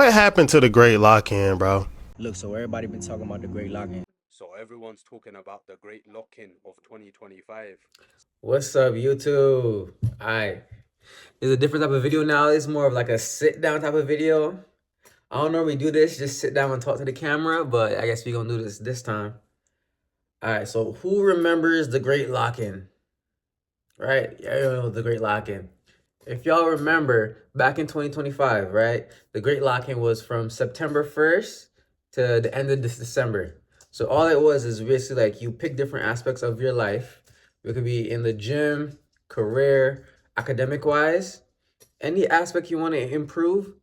what happened to the great lock-in, bro? Look, so everybody been talking about the Great Lock-in. So everyone's talking about the great lock-in of 2025. What's up, YouTube? Alright, there's a different type of video now. It's more of like a sit-down type of video. I don't normally do this, just sit down and talk to the camera, but I guess we're gonna do this time. Alright, so who remembers the Great Lock-in? Right? Yeah, you know the Great Lock-in. If y'all remember, back in 2025, right? The Great Lock-in was from September 1st to the end of this December. So all it was is basically like you pick different aspects of your life. It could be in the gym, career, academic-wise. Any aspect you want to improve,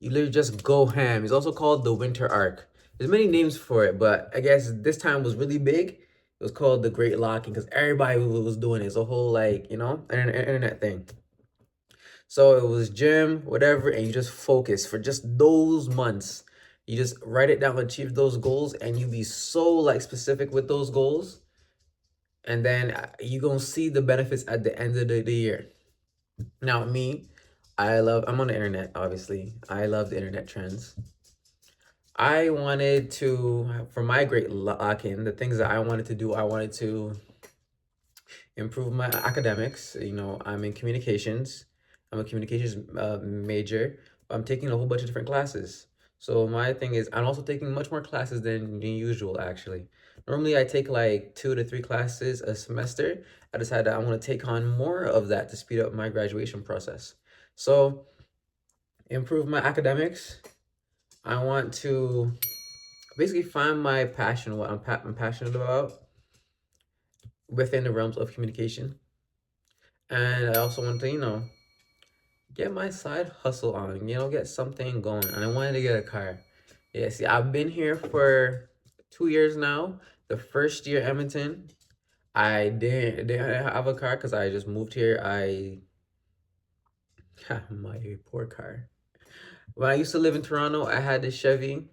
you literally just go ham. It's also called the Winter Arc. There's many names for it, but I guess this time was really big. It was called the Great Lock-in because everybody was doing it. It's a whole, like, you know, internet thing. So it was gym, whatever, and you just focus for just those months. You just write it down, achieve those goals, and you be so like specific with those goals. And then you gonna see the benefits at the end of the year. Now me, I'm on the internet, obviously. I love the internet trends. I wanted to, for my great lock-in, the things that I wanted to do, I wanted to improve my academics. You know, I'm in communications. I'm a communications major. I'm taking a whole bunch of different classes. So my thing is, I'm also taking much more classes than usual, actually. Normally, I take like 2 to 3 classes a semester. I decided that I want to take on more of that to speed up my graduation process. So, improve my academics. I want to basically find my passion, what I'm passionate about within the realms of communication. And I also want to, you know, get my side hustle on, you know, get something going. And I wanted to get a car. Yeah, see, I've been here for 2 years now. The first year Edmonton, I didn't have a car because I just moved here. My poor car. When I used to live in Toronto, I had this Chevy.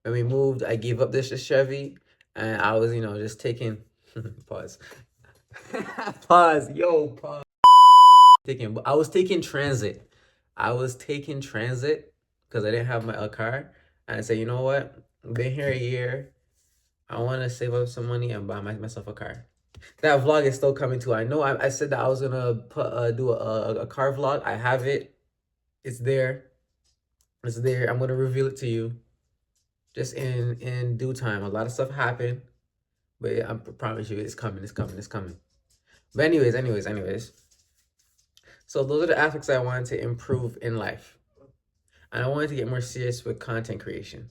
When we moved, I gave up this Chevy, and I was, you know, just taking pause. Pause, yo, pause. I was taking transit. I was taking transit because I didn't have my car. And I said, you know what? I've been here a year. I want to save up some money and buy myself a car. That vlog is still coming too. I know I said that I was gonna do a car vlog. I have it. It's there. It's there. I'm gonna reveal it to you. Just in due time. A lot of stuff happened, but yeah, I promise you, it's coming. It's coming. It's coming. But anyways. So those are the aspects I wanted to improve in life. And I wanted to get more serious with content creation.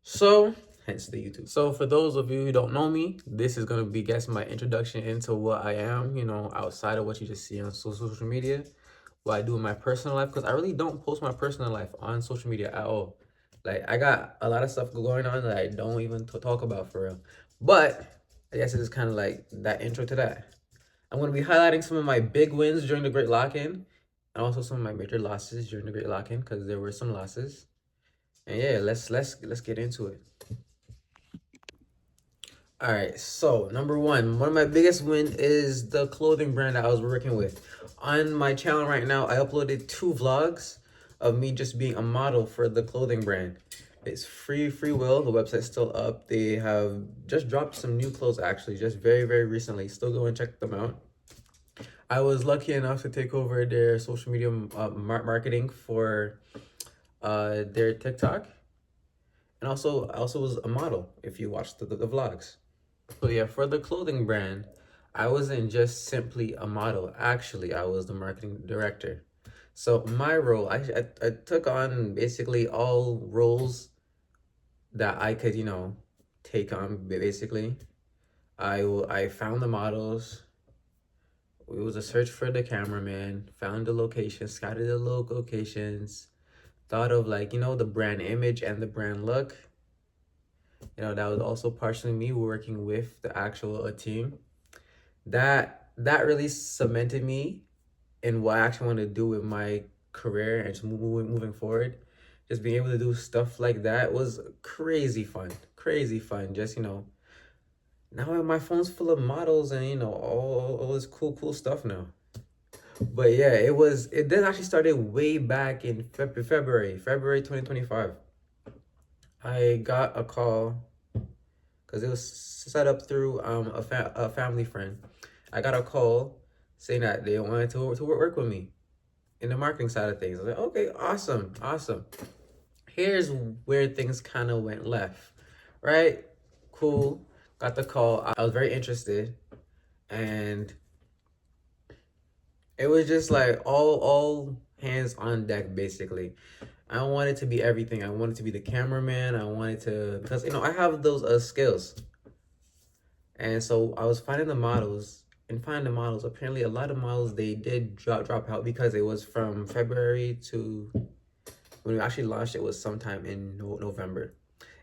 So, hence the YouTube. So for those of you who don't know me, this is going to be, guess, my introduction into what I am, you know, outside of what you just see on social media. What I do in my personal life, because I really don't post my personal life on social media at all. Like, I got a lot of stuff going on that I don't even talk about for real. But I guess it's kind of like that intro to that. I'm going to be highlighting some of my big wins during the Great Lock-in, and also some of my major losses during the Great Lock-in, because there were some losses. And yeah, let's get into it. All right, so number one of my biggest wins is the clothing brand that I was working with. On my channel right now, I uploaded 2 vlogs of me just being a model for the clothing brand. It's free will. The website's still up. They have just dropped some new clothes, actually, just very recently. Still go and check them out. I was lucky enough to take over their social media marketing for their TikTok. And I also was a model, if you watched the vlogs. So yeah, for the clothing brand, I wasn't just simply a model. Actually, I was the marketing director. So my role, I took on basically all roles that I could, you know, take on, basically. I found the models. It was a search for the cameraman, found the location, scouted the locations, thought of, like, you know, the brand image and the brand look. You know, that was also partially me working with the actual team. That really cemented me in what I actually want to do with my career and just moving forward. Just being able to do stuff like that was crazy fun. Crazy fun. Just, you know, now my phone's full of models and, you know, all this cool stuff now. But yeah, it did actually started way back in February 2025. I got a call because it was set up through a family friend. I got a call saying that they wanted to work with me in the marketing side of things. I was like, okay, awesome, awesome. Here's where things kind of went left, right? Cool. Got the call. I was very interested, and it was just like all hands on deck, basically. I wanted to be everything. I wanted to be the cameraman. I wanted to, because I have those skills, and so I was finding the models. And finding the models, apparently a lot of models, they did drop out because it was from February to when we actually launched. It was sometime in November.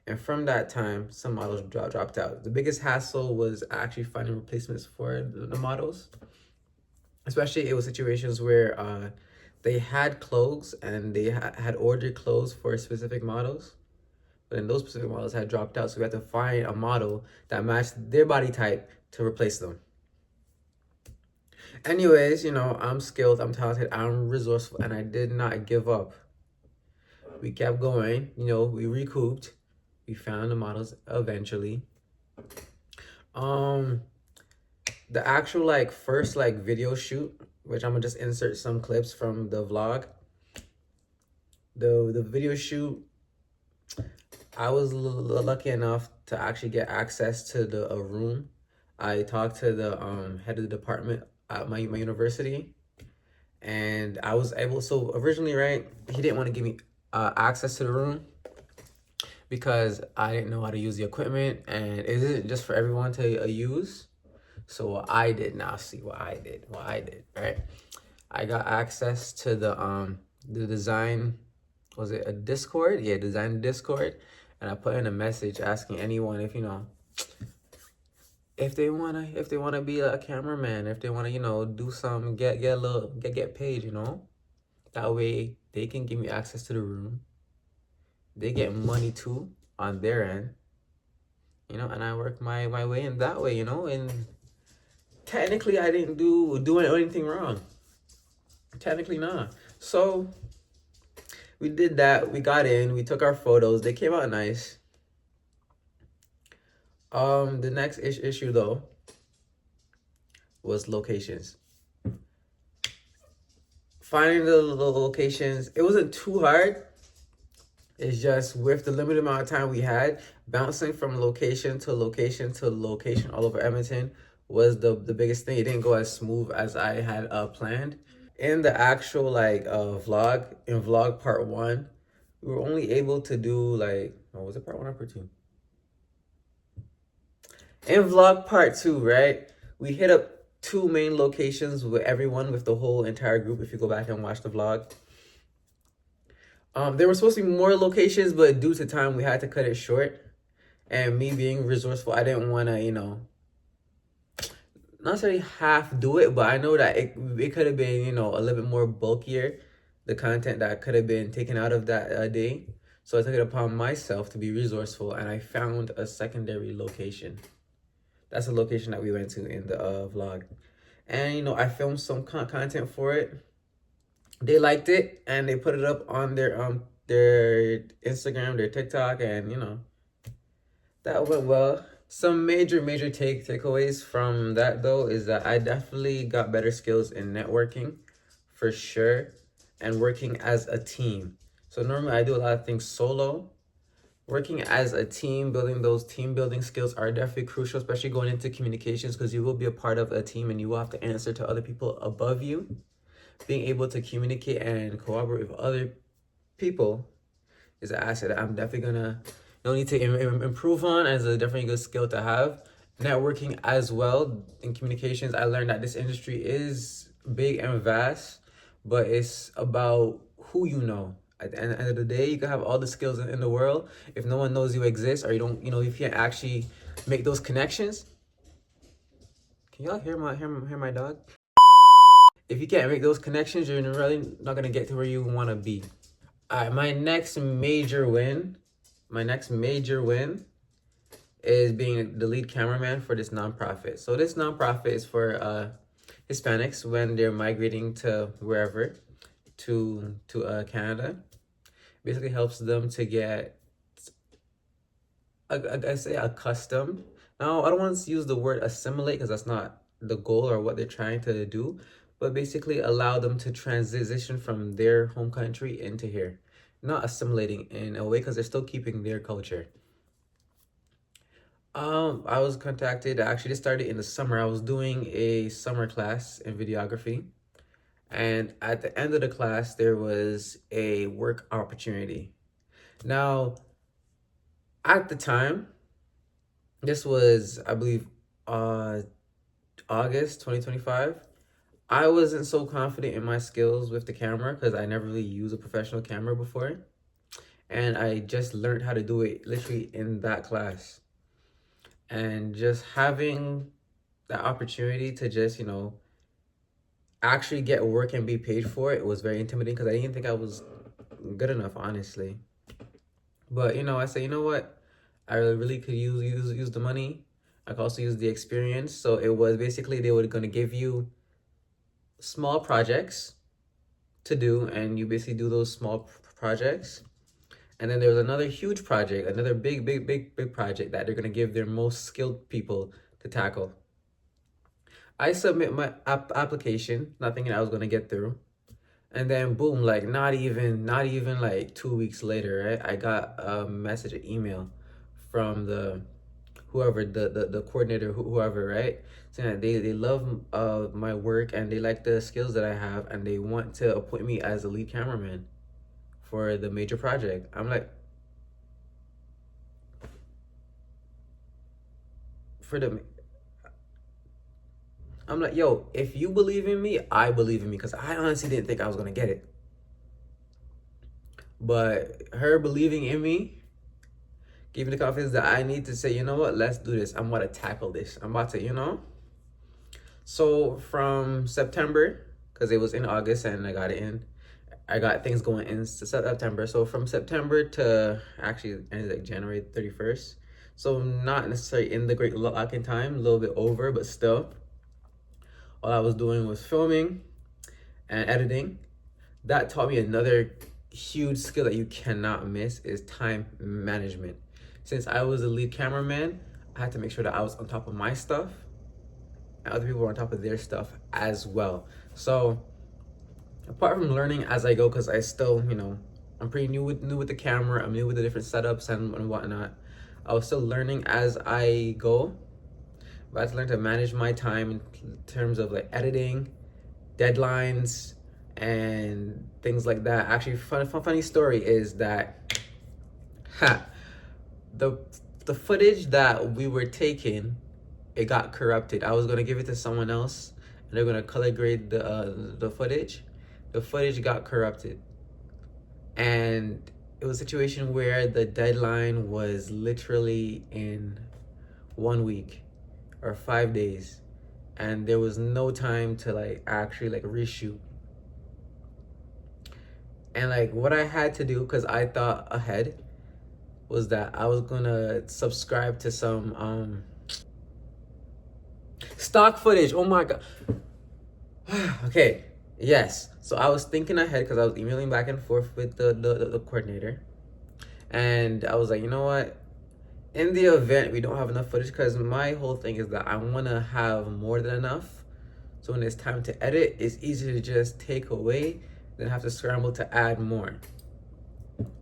And from that time, some models dropped out. The biggest hassle was actually finding replacements for the models. Especially it was situations where they had clothes and they had ordered clothes for specific models. But then those specific models had dropped out. So we had to find a model that matched their body type to replace them. Anyways, I'm skilled, I'm talented, I'm resourceful, and I did not give up. We kept going, we recouped. We found the models eventually. The actual first video shoot, which I'm gonna just insert some clips from the vlog. The video shoot, I was lucky enough to actually get access to the room. I talked to the head of the department at my university, and I was able. So originally, right, he didn't want to give me access to the room because I didn't know how to use the equipment, and it isn't just for everyone to use. So what I did, now see what I did, right? I got access to the design, was it a Discord? Yeah, design Discord, and I put in a message asking anyone if they wanna be a cameraman, if they wanna do some get paid, that way they can give me access to the room. They get money too on their end, and I work my way in that way, and technically I didn't do anything wrong. Technically not. So we did that. We got in. We took our photos. They came out nice. The next issue though was locations. Finding the locations, it wasn't too hard. It's just with the limited amount of time we had, bouncing from location to location to location all over Edmonton was the biggest thing. It didn't go as smooth as I had planned. In the actual vlog, in vlog part 1, we were only able to do was it part 1 or part 2? In vlog part 2, right, we hit up 2 main locations with everyone, with the whole entire group. If you go back and watch the vlog, there were supposed to be more locations, but due to time, we had to cut it short. And me being resourceful, I didn't want to, not necessarily half do it, but I know that it could have been, a little bit more bulkier, the content that could have been taken out of that day. So I took it upon myself to be resourceful, and I found a secondary location. That's the location that we went to in the vlog. And, I filmed some content for it. They liked it, and they put it up on their Instagram, their TikTok, and, that went well. Some major takeaways from that, though, is that I definitely got better skills in networking, for sure, and working as a team. So normally I do a lot of things solo. Working as a team, building those team building skills are definitely crucial, especially going into communications, because you will be a part of a team and you will have to answer to other people above you. Being able to communicate and cooperate with other people is an asset that I'm definitely gonna need to improve on, as a definitely good skill to have. Networking as well in communications, I learned that this industry is big and vast, but it's about who you know. At the end of the day, you can have all the skills in the world. If no one knows you exist, or you don't, if you can't actually make those connections. Can y'all hear my dog? If you can't make those connections, you're really not gonna get to where you want to be. All right, my next major win is being the lead cameraman for this nonprofit. So this nonprofit is for Hispanics when they're migrating to wherever, to Canada. Basically helps them to get, I say, accustomed. Now, I don't want to use the word assimilate because that's not the goal or what they're trying to do, but basically allow them to transition from their home country into here. Not assimilating in a way because they're still keeping their culture. I was contacted. Actually, this started in the summer. I was doing a summer class in videography, and at the end of the class, there was a work opportunity. Now, at the time, this was, I believe, August 2025. I wasn't so confident in my skills with the camera because I never really used a professional camera before, and I just learned how to do it literally in that class. And just having that opportunity to just, actually get work and be paid for it was very intimidating because I didn't think I was good enough, honestly. But, I said, you know what? I really could use the money. I could also use the experience. So it was basically they were going to give you small projects to do, and you basically do those small projects. And then there was another huge project, another big project that they're going to give their most skilled people to tackle. I submit my application, not thinking I was going to get through. And then boom, like not even like 2 weeks later, right? I got a message, an email from the coordinator, whoever, right? Saying that they love my work and they like the skills that I have and they want to appoint me as a lead cameraman for the major project. I'm like, yo, if you believe in me, I believe in me, because I honestly didn't think I was gonna get it. But her believing in me gave me the confidence that I need to say, you know what, let's do this. I'm about to tackle this. I'm about to, So from September, because it was in August and I got it in, I got things going in September. So from September to actually ended like January 31st. So not necessarily in the great lock-in time, a little bit over, but still. All I was doing was filming and editing. That taught me another huge skill that you cannot miss is time management. Since I was a lead cameraman, I had to make sure that I was on top of my stuff and other people were on top of their stuff as well. So apart from learning as I go, because I still, I'm pretty new with the camera, I'm new with the different setups and whatnot. I was still learning as I go, but I had to learn to manage my time in terms of like editing, deadlines, and things like that. Actually, funny story is that the footage that we were taking, it got corrupted. I was gonna give it to someone else, and they're gonna color grade the footage. The footage got corrupted, and it was a situation where the deadline was literally in 1 week or 5 days, and there was no time to actually reshoot. And what I had to do, because I thought ahead, was that I was gonna subscribe to some stock footage. Oh my god. Okay, yes. So I was thinking ahead because I was emailing back and forth with the coordinator, and I was like, you know what? In the event we don't have enough footage, because my whole thing is that I want to have more than enough, so when it's time to edit, it's easier to just take away than have to scramble to add more.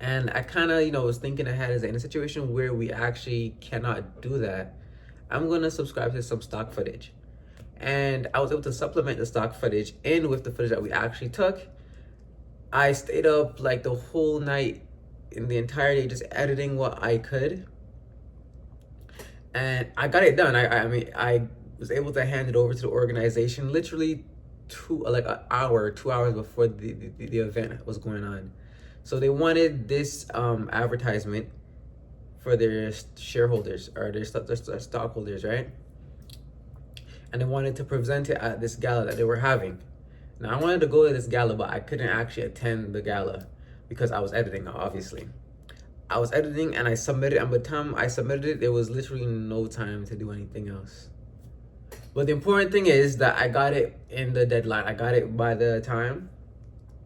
And I kind of, was thinking ahead, is in a situation where we actually cannot do that, I'm going to subscribe to some stock footage. And I was able to supplement the stock footage in with the footage that we actually took. I stayed up the whole night, in the entire day, just editing what I could. And I got it done. I was able to hand it over to the organization literally 2 hours before the event was going on. So they wanted this advertisement for their shareholders or their stockholders, right? And they wanted to present it at this gala that they were having. Now I wanted to go to this gala, but I couldn't actually attend the gala because I was editing, obviously. I was editing and I submitted, and by the time I submitted it, there was literally no time to do anything else. But the important thing is that I got it in the deadline. I got it by the time,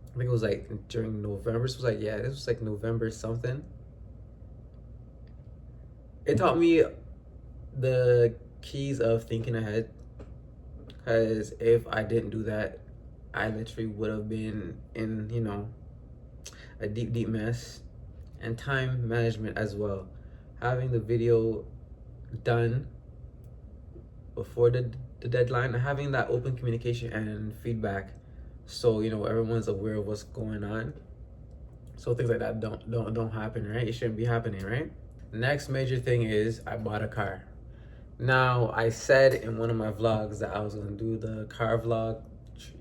I think it was like during November. So it was like, yeah, this was like November something. It taught me the keys of thinking ahead. Because if I didn't do that, I literally would have been in, you know, a deep, deep mess. And time management as well. Having the video done before the deadline, and having that open communication and feedback, so you know everyone's aware of what's going on, so things like that don't happen, right? It shouldn't be happening, right? Next major thing is I bought a car. Now I said in one of my vlogs that I was gonna do the car vlog.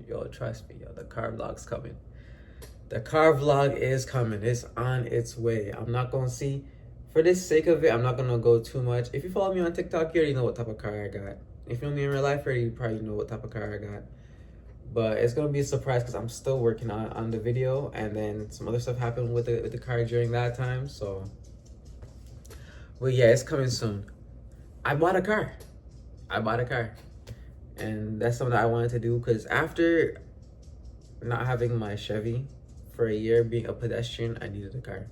Yo, trust me, yo, the car vlog's coming. The car vlog is coming. It's on its way. I'm not gonna see, for the sake of it, I'm not gonna go too much. If you follow me on TikTok, you already know what type of car I got. If you know me in real life, you probably know what type of car I got. But it's gonna be a surprise because I'm still working on the video, and then some other stuff happened with the car during that time. So, but yeah, it's coming soon. I bought a car. And that's something that I wanted to do because after not having my Chevy for a year, being a pedestrian, I needed a car.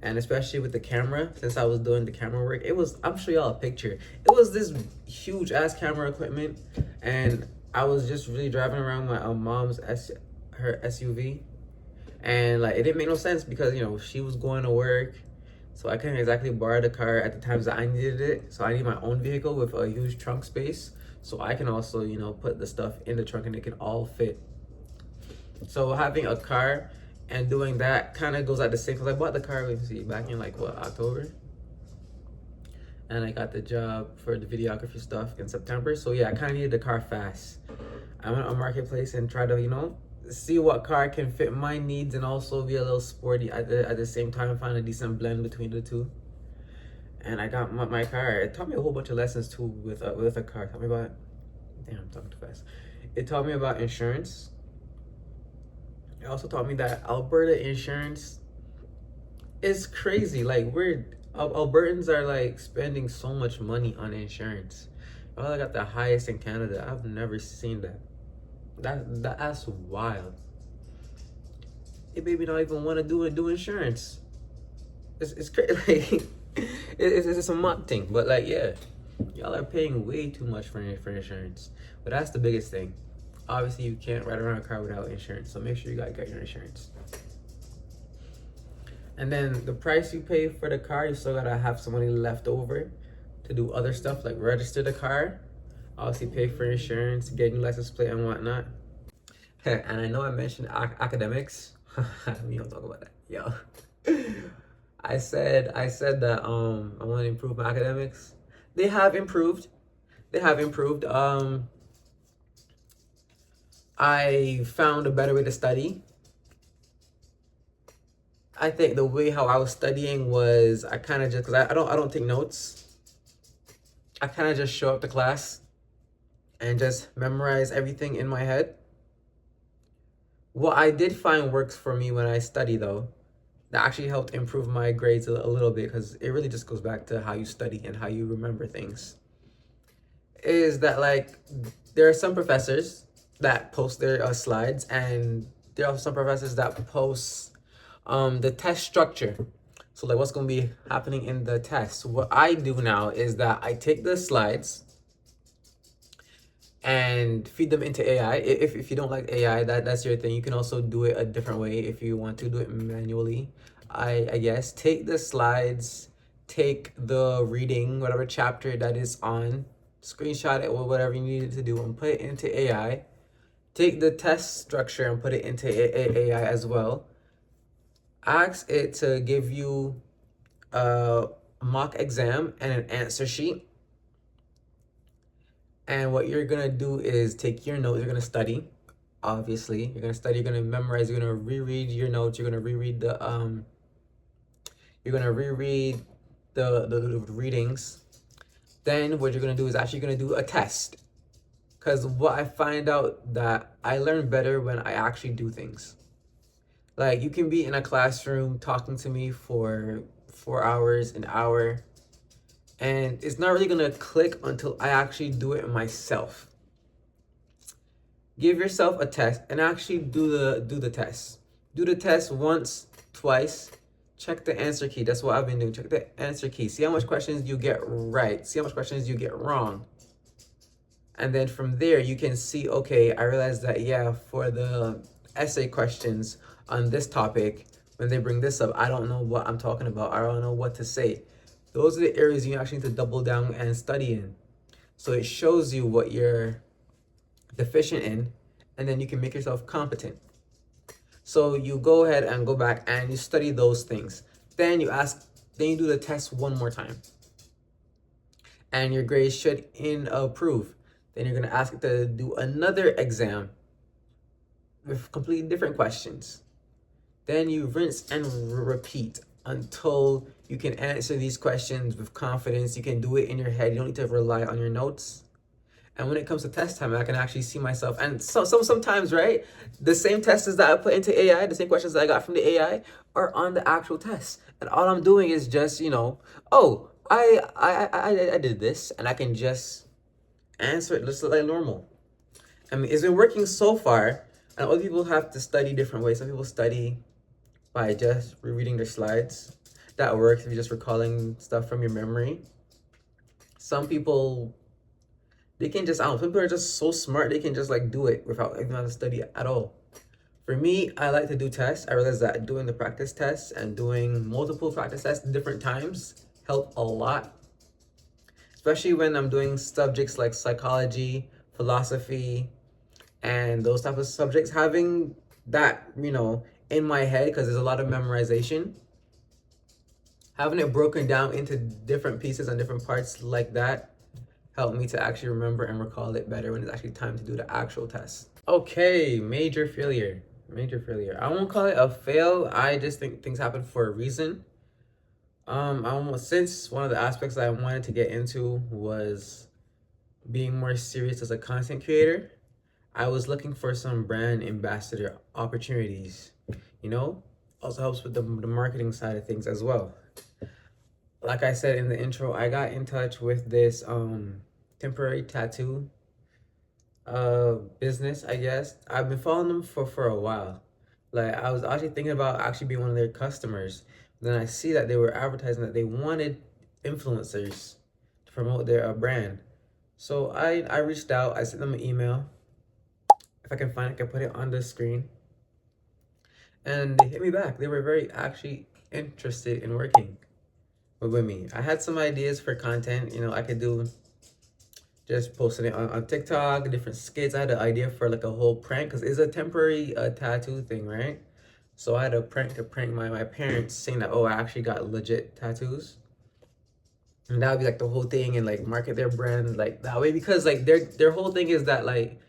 And especially with the camera, since I was doing the camera work, it was, I'm sure y'all a picture. It was this huge ass camera equipment, and I was just really driving around my mom's her SUV, and like it didn't make no sense because you know she was going to work, so I couldn't exactly borrow the car at the times that I needed it. So I need my own vehicle with a huge trunk space, so I can also, you know, put the stuff in the trunk and it can all fit. So having a car and doing that kind of goes at the same, because I bought the car, back in like what, October, and I got the job for the videography stuff in September. So yeah, I kind of needed the car fast. I went on Marketplace and tried to, you know, see what car can fit my needs and also be a little sporty at the same time, find a decent blend between the two. And I got my car. It taught me a whole bunch of lessons too with a car. Taught me about, damn, I'm talking too fast. It taught me about insurance. It also taught me that Alberta insurance is crazy. Like Albertans are like spending so much money on insurance. I got the highest in Canada. I've never seen that. That's wild. It made me not even want to do insurance. It's crazy. Like, it's a mock thing, but like yeah, y'all are paying way too much for insurance. But that's the biggest thing. Obviously, you can't ride around a car without insurance, so make sure you gotta get your insurance. And then the price you pay for the car, you still gotta have some money left over to do other stuff like register the car, obviously pay for insurance, get your license plate and whatnot. And I know I mentioned academics. We don't talk about that, yo. I said that I want to improve my academics. They have improved. I found a better way to study. I think the way how I was studying was I kind of just, because I don't take notes. I kind of just show up to class and just memorize everything in my head. What I did find works for me when I study though, that actually helped improve my grades a little bit, because it really just goes back to how you study and how you remember things, is that like there are some professors that post their slides, and there are some professors that post the test structure. So like what's going to be happening in the test. What I do now is that I take the slides and feed them into AI. If you don't like AI, that's your thing. You can also do it a different way if you want to do it manually. I guess take the slides, take the reading, whatever chapter that is on, screenshot it or whatever you need to do, and put it into AI. Take the test structure and put it into AI as well. Ask it to give you a mock exam and an answer sheet. And what you're gonna do is take your notes. You're gonna study, obviously. You're gonna study, you're gonna memorize, you're gonna reread your notes, you're gonna reread the readings. Then what you're gonna do is actually gonna do a test. Because what I find out that I learn better when I actually do things. Like you can be in a classroom talking to me for 4 hours, an hour, And it's not really gonna click until I actually do it myself. Give yourself a test and actually do the test. Do the test once, twice. Check the answer key. That's what I've been doing. Check the answer key. See how much questions you get right. See how much questions you get wrong. And then from there, you can see, okay, I realized that, yeah, for the essay questions on this topic, when they bring this up, I don't know what I'm talking about. I don't know what to say. Those are the areas you actually need to double down and study in. So it shows you what you're deficient in, and then you can make yourself competent. So you go ahead and go back and you study those things. Then you do the test one more time. And your grades should improve. Then you're gonna ask it to do another exam with completely different questions. Then you rinse and repeat until you can answer these questions with confidence. You can do it in your head. You don't need to rely on your notes. And when it comes to test time, I can actually see myself. And sometimes, right, the same tests that I put into AI, the same questions that I got from the AI, are on the actual test. And all I'm doing is just, oh, I did this, and I can just answer it just like normal. I mean, it's been working so far. And other people have to study different ways. Some people study by just rereading their slides. That works if you're just recalling stuff from your memory. Some people, they can just, some people are just so smart, they can just like do it without even having to study at all. For me, I like to do tests. I realize that doing the practice tests and doing multiple practice tests at different times help a lot. Especially when I'm doing subjects like psychology, philosophy, and those type of subjects. Having that, in my head, because there's a lot of memorization. Having it broken down into different pieces and different parts like that helped me to actually remember and recall it better when it's actually time to do the actual test. Okay, major failure. I won't call it a fail. I just think things happen for a reason. Since one of the aspects that I wanted to get into was being more serious as a content creator, I was looking for some brand ambassador opportunities, also helps with the marketing side of things as well. Like I said in the intro, I got in touch with this temporary tattoo business, I guess. I've been following them for a while. Like, I was actually thinking about actually being one of their customers. Then I see that they were advertising that they wanted influencers to promote their brand. So I reached out, I sent them an email. If I can find it, I can put it on the screen. And they hit me back. They were very actually interested in working with me. I had some ideas for content, I could do just posting it on TikTok, different skits. I had an idea for like a whole prank, because it's a temporary tattoo thing, right? So I had a prank to prank my parents, saying that, oh, I actually got legit tattoos. And that would be like the whole thing, and like market their brand like that way, because like their whole thing is that like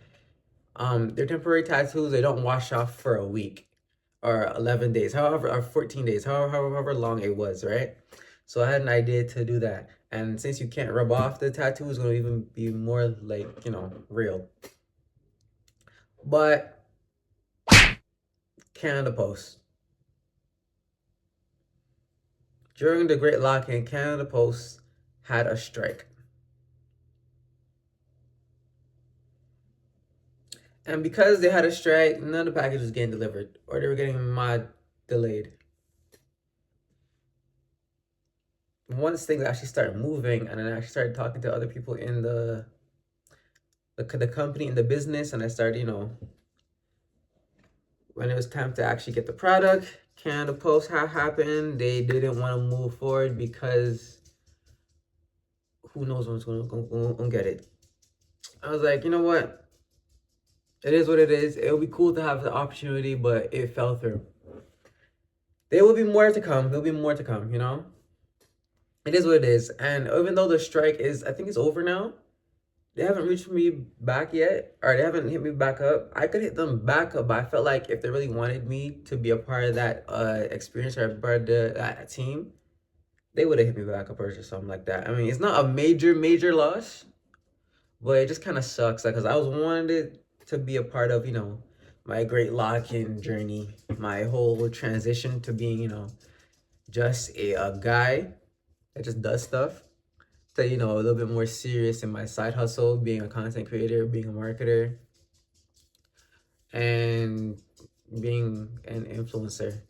their temporary tattoos, they don't wash off for a week or 11 days, or 14 days, however long it was, right? So I had an idea to do that. And since you can't rub off the tattoo, it's going to even be more like, real. But Canada Post. During the Great Lock-in, Canada Post had a strike. And because they had a strike, none of the package was getting delivered, or they were getting delayed. Once things actually started moving, and then I actually started talking to other people in the company, in the business, and I started, when it was time to actually get the product, Canada Post happened. They didn't want to move forward because who knows when's going to get it. I was like, you know what? It is what it is. It would be cool to have the opportunity, but it fell through. There will be more to come. There'll be more to come, It is what it is. And even though the strike is, I think it's over now, they haven't reached me back yet, or they haven't hit me back up. I could hit them back up, but I felt like if they really wanted me to be a part of that experience, or a part of that team, they would have hit me back up or something like that. I mean, it's not a major loss, but it just kind of sucks, because I was wanted to be a part of, my great lock-in journey, my whole transition to being, just a guy that just does stuff. stay, you know, a little bit more serious in my side hustle, being a content creator, being a marketer, and being an influencer.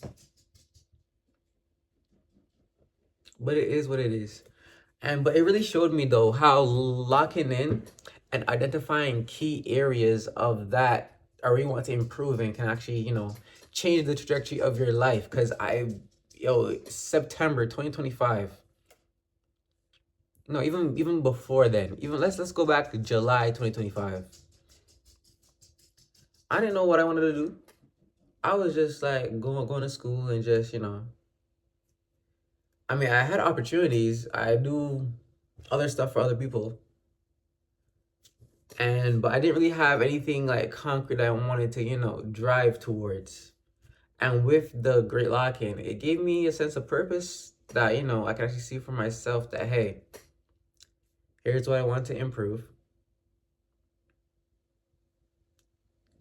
But it is what it is. But it really showed me though how locking in and identifying key areas of that or you want to improve in can actually, you know, change the trajectory of your life. Cause September 2025. No, even before then. Even let's go back to July 2025. I didn't know what I wanted to do. I was just like going to school and just, you know. I mean, I had opportunities. I do other stuff for other people. But I didn't really have anything like concrete I wanted to, you know, drive towards. And with the Great Lock-In, it gave me a sense of purpose that, you know, I can actually see for myself that, hey, here's what I want to improve.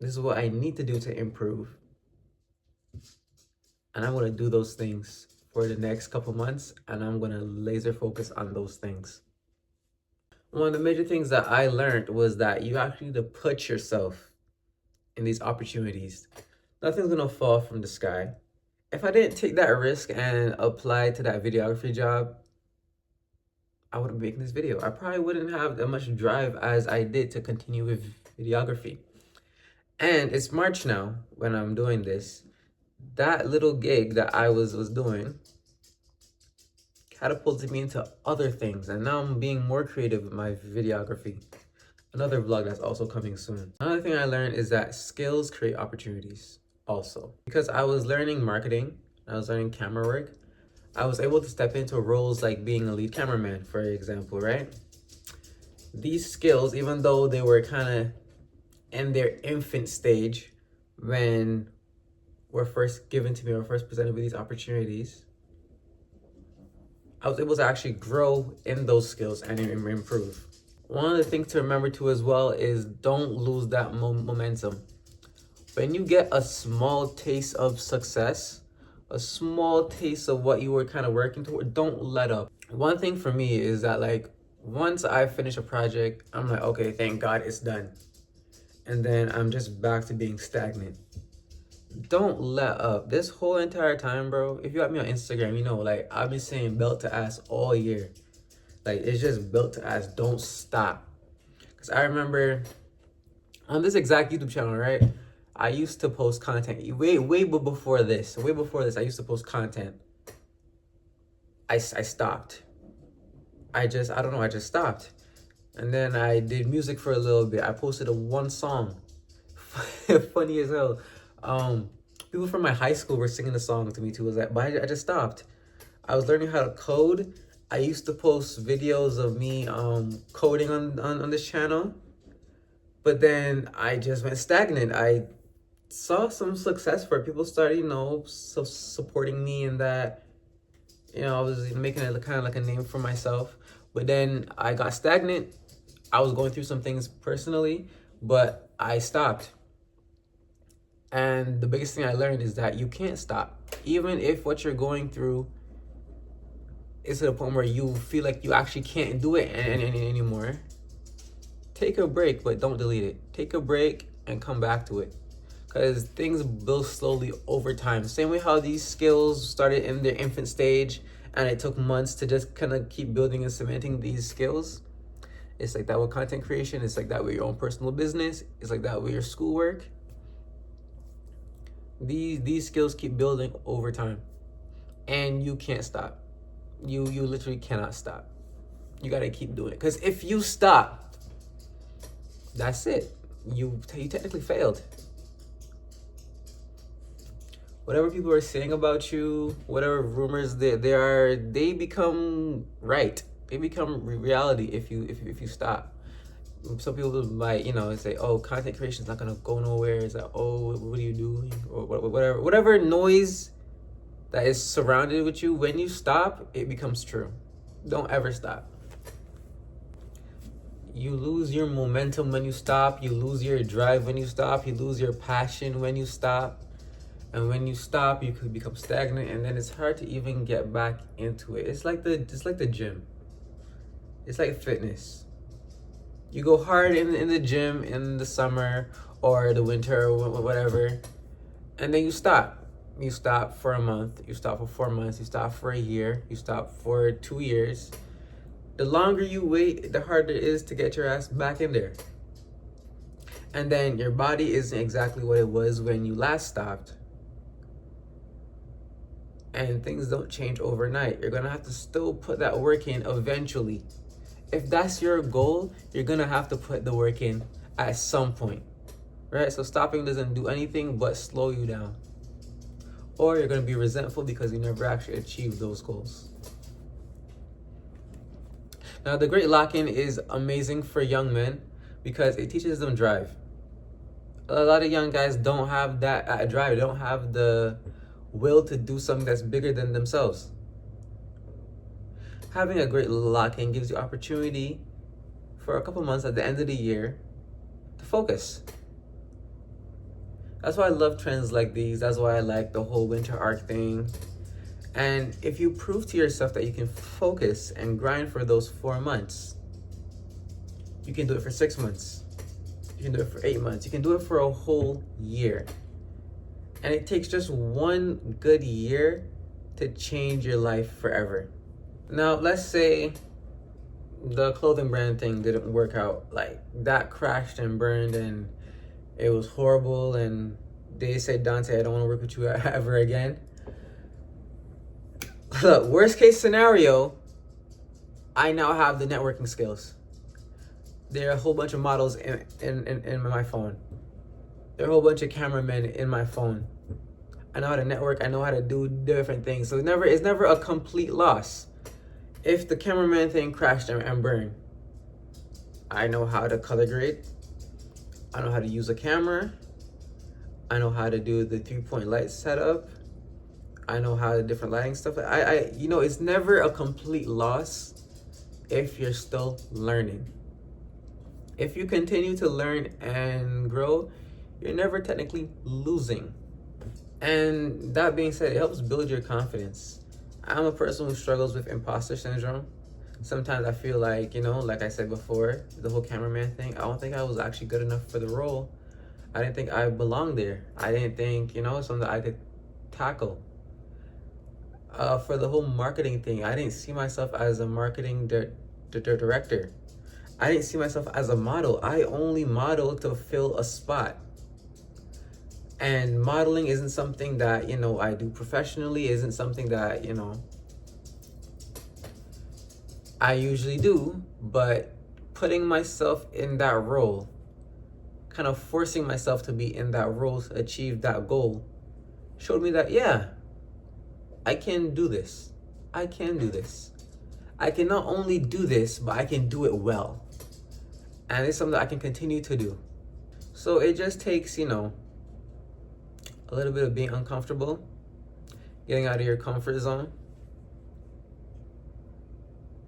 This is what I need to do to improve. And I'm going to do those things for the next couple months. And I'm going to laser focus on those things. One of the major things that I learned was that you actually need to put yourself in these opportunities. Nothing's going to fall from the sky. If I didn't take that risk and apply to that videography job, I wouldn't be making this video. I probably wouldn't have that much drive as I did to continue with videography. And it's March now when I'm doing this. That little gig that I was doing catapulted me into other things. And now I'm being more creative with my videography. Another vlog that's also coming soon. Another thing I learned is that skills create opportunities also. Because I was learning marketing, I was learning camera work, I was able to step into roles like being a lead cameraman, for example, right? These skills, even though they were kind of in their infant stage when were first given to me or first presented with these opportunities, I was able to actually grow in those skills and improve. One of the things to remember too as well is don't lose that momentum. When you get a small taste of success, a small taste of what you were kind of working toward, don't let up. One thing for me is that like once I finish a project, I'm like, okay, thank God it's done. And then I'm just back to being stagnant. Don't let up. This whole entire time, bro, if you got me on Instagram, you know, like I've been saying belt to ass all year. Like it's just belt to ass, don't stop. Because I remember on this exact YouTube channel, right? I used to post content way before this. Way before this, I used to post content. I stopped. I don't know, I just stopped. And then I did music for a little bit. I posted one song. Funny as hell. People from my high school were singing the song to me too. But I just stopped. I was learning how to code. I used to post videos of me coding on this channel. But then I just went stagnant. I saw some success for it. People started, you know, supporting me in that. You know, I was making it kind of like a name for myself. But then I got stagnant. I was going through some things personally, but I stopped. And the biggest thing I learned is that you can't stop. Even if what you're going through is to the point where you feel like you actually can't do it anymore, take a break, but don't delete it. Take a break and come back to it. Because things build slowly over time. Same way how these skills started in their infant stage and it took months to just kind of keep building and cementing these skills. It's like that with content creation. It's like that with your own personal business. It's like that with your schoolwork. These skills keep building over time. And you can't stop. You literally cannot stop. You got to keep doing it. Because if you stop, that's it. You technically failed. Whatever people are saying about you, whatever rumors they become right. They become reality if you stop. Some people might, you know, say, "Oh, content creation is not gonna go nowhere." It's like, "Oh, what are you doing?" Or whatever noise that is surrounded with you. When you stop, it becomes true. Don't ever stop. You lose your momentum when you stop. You lose your drive when you stop. You lose your passion when you stop. And when you stop, you could become stagnant, and then it's hard to even get back into it. It's like the gym. It's like fitness. You go hard in the gym in the summer or the winter or whatever, and then you stop. You stop for a month, you stop for 4 months, you stop for a year, you stop for 2 years. The longer you wait, the harder it is to get your ass back in there. And then your body isn't exactly what it was when you last stopped. And things don't change overnight. You're gonna have to still put that work in eventually. If that's your goal, you're gonna have to put the work in at some point, right? So stopping doesn't do anything but slow you down. Or you're gonna be resentful because you never actually achieved those goals. Now, the Great Lock-In is amazing for young men because it teaches them drive. A lot of young guys don't have that drive, don't have the will to do something that's bigger than themselves. Having a Great Lock-In gives you opportunity for a couple months at the end of the year to focus. That's why I love trends like these. That's why I like the whole winter arc thing. And if you prove to yourself that you can focus and grind for those 4 months, you can do it for 6 months. You can do it for 8 months. You can do it for a whole year. And it takes just one good year to change your life forever. Now, let's say the clothing brand thing didn't work out. Like, that crashed and burned and it was horrible. And they said, Dante, I don't want to work with you ever again. Look, worst case scenario, I now have the networking skills. There are a whole bunch of models in my phone. There are a whole bunch of cameramen in my phone. I know how to network. I know how to do different things. So it's never a complete loss. If the cameraman thing crashed and burned, I know how to color grade. I know how to use a camera. I know how to do the 3-point light setup. I know how the different lighting stuff. It's never a complete loss if you're still learning. If you continue to learn and grow, you're never technically losing. And that being said, it helps build your confidence. I'm a person who struggles with imposter syndrome. Sometimes I feel like, like I said before, the whole cameraman thing, I don't think I was actually good enough for the role. I didn't think I belonged there. I didn't think, something I could tackle. For the whole marketing thing, I didn't see myself as a marketing director. I didn't see myself as a model. I only modeled to fill a spot. And modeling isn't something that, I do professionally, isn't something that, I usually do. But putting myself in that role, kind of forcing myself to be in that role to achieve that goal, showed me that, yeah, I can do this. I can do this. I can not only do this, but I can do it well. And it's something that I can continue to do. So it just takes, a little bit of being uncomfortable, getting out of your comfort zone,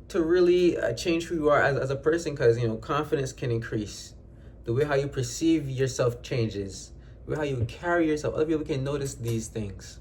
to really change who you are as a person, because, confidence can increase. The way how you perceive yourself changes. The way how you carry yourself. Other people can notice these things.